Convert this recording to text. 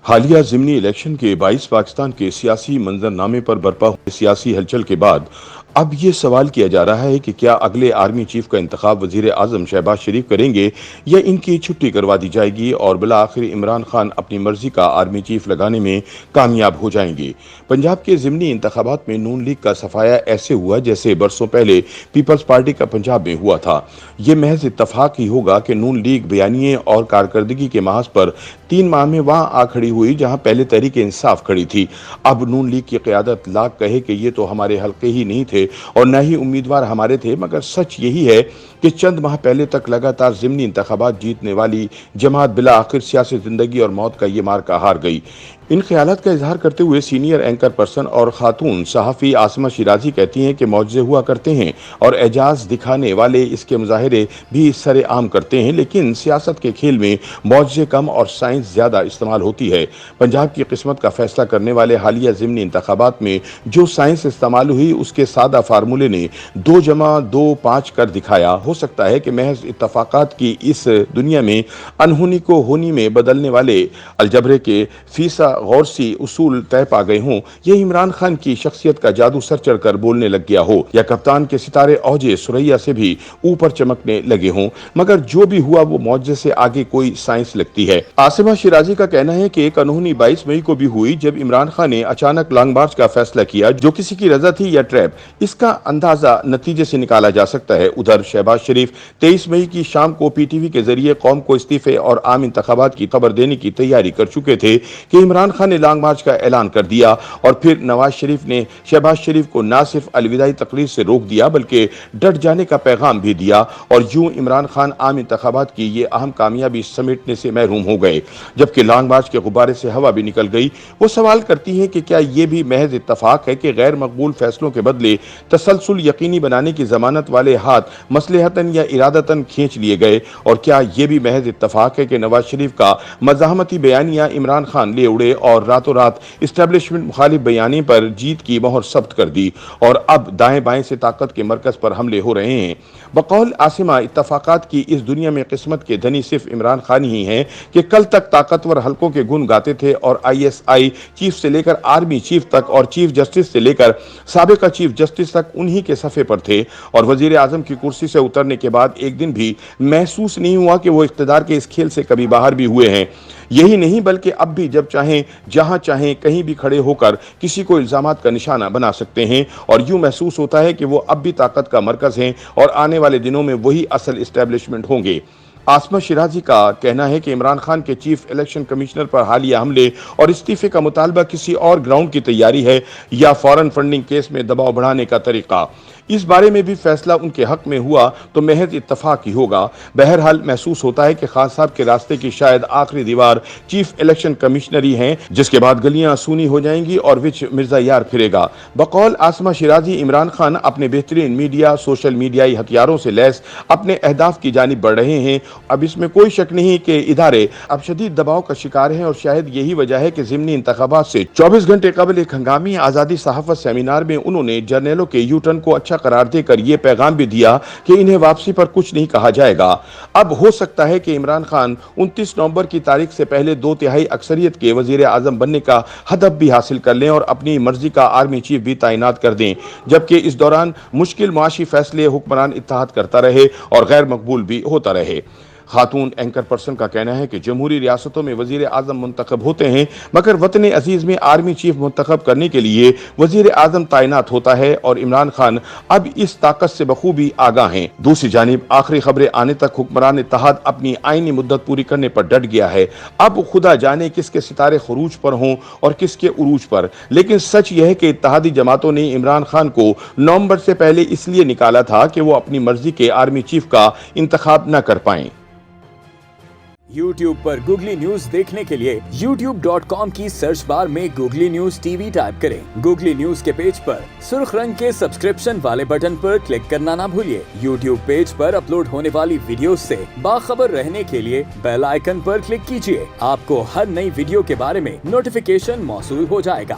حالیہ ضمنی الیکشن کے باعث پاکستان کے سیاسی منظرنامے پر برپا ہوئے سیاسی ہلچل کے بعد اب یہ سوال کیا جا رہا ہے کہ کیا اگلے آرمی چیف کا انتخاب وزیر اعظم شہباز شریف کریں گے یا ان کی چھٹی کروا دی جائے گی اور بالآخر عمران خان اپنی مرضی کا آرمی چیف لگانے میں کامیاب ہو جائیں گے۔ پنجاب کے ضمنی انتخابات میں نون لیگ کا صفایا ایسے ہوا جیسے برسوں پہلے پیپلز پارٹی کا پنجاب میں ہوا تھا۔ یہ محض اتفاق ہی ہوگا کہ نون لیگ بیانیے اور کارکردگی کے محاذ پر 3 ماہ میں وہاں آ کھڑی ہوئی جہاں پہلے تحریک انصاف کھڑی تھی۔ اب نون لیگ کی قیادت لاکھ کہے کہ یہ تو ہمارے حلقے ہی نہیں تھے اور نہ ہی امیدوار ہمارے تھے، مگر سچ یہی ہے کہ چند ماہ پہلے تک لگاتار ضمنی انتخابات جیتنے والی جماعت بالآخر سیاسی زندگی اور موت کا یہ معرکہ ہار گئی۔ ان خیالات کا اظہار کرتے ہوئے سینئر اینکر پرسن اور خاتون صحافی عاصمہ شیرازی کہتی ہیں کہ معجزے ہوا کرتے ہیں اور اعجاز دکھانے والے اس کے مظاہرے بھی سر عام کرتے ہیں، لیکن سیاست کے کھیل میں معجزے کم اور سائنس زیادہ استعمال ہوتی ہے۔ پنجاب کی قسمت کا فیصلہ کرنے والے حالیہ ضمنی انتخابات میں جو سائنس استعمال ہوئی اس کے سادہ فارمولے نے 2 جمع 2 5 کر دکھایا۔ ہو سکتا ہے کہ محض اتفاقات کی اس دنیا میں انہونی کو ہونی میں بدلنے والے الجبرے کے فیصد غور سی اصول طے پا گئے ہوں، یہ عمران خان کی شخصیت کا جادو سر چڑھ کر بولنے لگ گیا ہو یا کپتان کے ستارے اوجے سریا سے بھی اوپر چمکنے لگے ہوں، مگر جو بھی ہوا وہ معجزے سے آگے کوئی سائنس لگتی ہے۔ عاصمہ شیرازی کا کہنا ہے کہ ایک انہونی 22 مئی کو بھی ہوئی جب عمران خان نے اچانک لانگ مارچ کا فیصلہ کیا، جو کسی کی رضا تھی یا ٹریپ، اس کا اندازہ نتیجے سے نکالا جا سکتا ہے۔ ادھر شہباز شریف 23 مئی کی شام کو پی ٹی وی کے ذریعے قوم کو استعفے اور عام انتخابات کی خبر دینے کی تیاری کر چکے تھے کہ عمران خان نے لانگ مارچ کا اعلان کر دیا اور پھر نواز شریف نے شہباز شریف کو نہ صرف الوداعی تقریر سے روک دیا بلکہ ڈٹ جانے کا پیغام بھی دیا، اور یوں عمران خان عام انتخابات کی یہ اہم کامیابی سمیٹنے سے محروم ہو گئے۔ جبکہ لانگ مارچ کے غبارے سے ہوا بھی نکل گئی۔ وہ سوال کرتی ہے کہ کیا یہ بھی محض اتفاق ہے کہ غیر مقبول فیصلوں کے بدلے تسلسل یقینی بنانے کی ضمانت والے ہاتھ مصلحتاً یا ارادتاً کھینچ لیے گئے، اور کیا یہ بھی محض اتفاق ہے کہ نواز شریف کا مزاحمتی بیانیہ عمران خان لے اڑے اور راتوں رات اسٹیبلشمنٹ مخالف بیانیے پر جیت کی مہر ثبت کر دی اور اب دائیں بائیں سے طاقت کے مرکز پر حملے ہو رہے ہیں۔ بقول عاصمہ، اتفاقات کی اس دنیا میں قسمت کے دھنی صرف عمران خان ہی ہیں کہ کل تک طاقتور حلقوں کے گن گاتے تھے اور ISI چیف سے لے کر آرمی چیف تک اور چیف جسٹس سے لے کر سابقہ چیف جسٹس تک انہی کے صفحے پر تھے، اور وزیر اعظم کی کرسی سے اترنے کے بعد ایک دن بھی محسوس نہیں ہوا کہ وہ اقتدار کے اس کھیل سے کبھی باہر بھی ہوئے ہیں۔ یہی نہیں بلکہ اب بھی جب چاہیں جہاں چاہیں کہیں بھی کھڑے ہو کر کسی کو الزامات کا نشانہ بنا سکتے ہیں، اور یوں محسوس ہوتا ہے کہ وہ اب بھی طاقت کا مرکز ہیں اور آنے والے دنوں میں وہی اصل اسٹیبلشمنٹ ہوں گے۔ عاصمہ شیرازی کا کہنا ہے کہ عمران خان کے چیف الیکشن کمشنر پر حالیہ حملے اور استعفے کا مطالبہ کسی اور گراؤنڈ کی تیاری ہے یا فورن فنڈنگ کیس میں دباؤ بڑھانے کا طریقہ۔ اس بارے میں بھی فیصلہ ان کے حق میں ہوا تو محض اتفاق ہی ہوگا۔ بہرحال محسوس ہوتا ہے کہ خان صاحب کے راستے کی شاید آخری دیوار چیف الیکشن کمشنر ہی ہیں، جس کے بعد گلیاں سونی ہو جائیں گی اور وچ مرزا یار پھرے گا۔ بقول عاصمہ شیرازی، عمران خان اپنے بہترین میڈیا، سوشل میڈیائی ہتھیاروں سے لیس اپنے اہداف کی جانب بڑھ رہے ہیں۔ اب اس میں کوئی شک نہیں کہ ادارے اب شدید دباؤ کا شکار ہیں، اور شاید یہی وجہ ہے کہ ضمنی انتخابات سے 24 گھنٹے قبل ایک ہنگامی آزادی صحافت سیمینار میں انہوں نے جرنیلوں کے یو ٹرن کو اچھا قرار دے کر یہ پیغام بھی دیا کہ انہیں واپسی پر کچھ نہیں کہا جائے گا۔ اب ہو سکتا ہے کہ عمران خان 29 نومبر کی تاریخ سے پہلے 2/3 اکثریت کے وزیر اعظم بننے کا ہدف بھی حاصل کر لیں اور اپنی مرضی کا آرمی چیف بھی تعینات کر دیں، جبکہ اس دوران مشکل معاشی فیصلے حکمران اتحاد کرتا رہے اور غیر مقبول بھی ہوتا رہے۔ خاتون اینکر پرسن کا کہنا ہے کہ جمہوری ریاستوں میں وزیر اعظم منتخب ہوتے ہیں، مگر وطن عزیز میں آرمی چیف منتخب کرنے کے لیے وزیر اعظم تعینات ہوتا ہے، اور عمران خان اب اس طاقت سے بخوبی آگاہ ہیں۔ دوسری جانب آخری خبریں آنے تک حکمران اتحاد اپنی آئینی مدت پوری کرنے پر ڈٹ گیا ہے۔ اب خدا جانے کس کے ستارے خروج پر ہوں اور کس کے عروج پر، لیکن سچ یہ ہے کہ اتحادی جماعتوں نے عمران خان کو نومبر سے پہلے اس لیے نکالا تھا کہ وہ اپنی مرضی کے آرمی چیف کا انتخاب نہ کر پائیں۔ یوٹیوب پر گوگلی نیوز دیکھنے کے لیے youtube.com کی سرچ بار میں googly news T V type کریں۔ گوگلی نیوز کے پیج پر سرخ رنگ کے سبسکرپشن والے بٹن پر کلک کرنا نہ بھولیے۔ یوٹیوب پیج پر اپلوڈ ہونے والی ویڈیوز سے باخبر رہنے کے لیے بیل آئیکن پر کلک کیجیے۔ آپ کو ہر نئی ویڈیو کے بارے میں نوٹیفیکیشن موصول ہو جائے گا۔